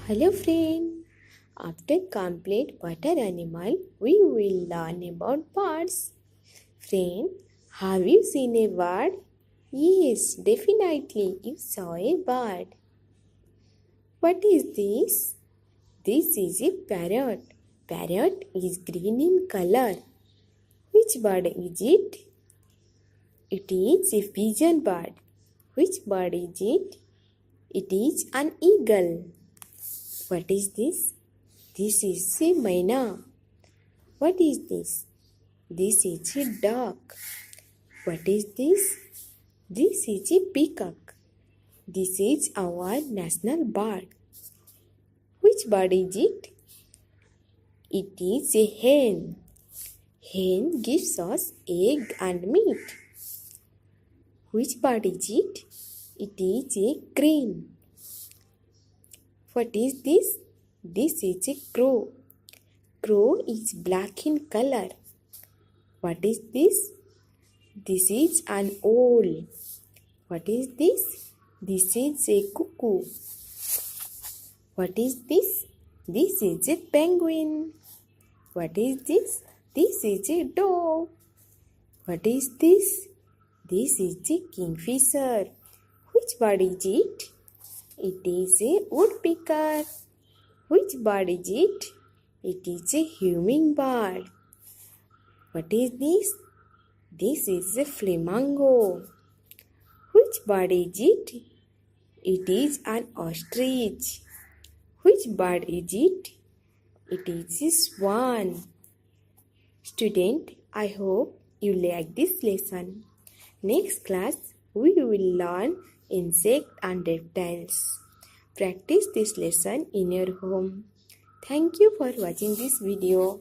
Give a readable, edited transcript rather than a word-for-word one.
Hello friend. After complete water animal, we will learn about birds. Friend, have you seen a bird? Yes, definitely you saw a bird. What is this? This is a parrot. Parrot is green in color. Which bird is it? It is a pigeon bird. Which bird is it? It is an eagle. What is this? This is a myna. What is this? This is a duck. What is this? This is a peacock. This is our national bird. Which bird is it? It is a hen. Hen gives us egg and meat. Which bird is it? It is a crane. What is this? This is a crow. Crow is black in color. What is this? This is an owl. What is this? This is a cuckoo. What is this? This is a penguin. What is this? This is a dove. What is this? This is a kingfisher. Which bird is it? It is a woodpecker. Which bird is it? It is a hummingbird. What is this? This is a flamingo. Which bird is it? It is an ostrich. Which bird is it? It is a swan. Student, I hope you like this lesson. Next class, we will learn insect and reptiles. Practice this lesson in your home. Thank you for watching this video.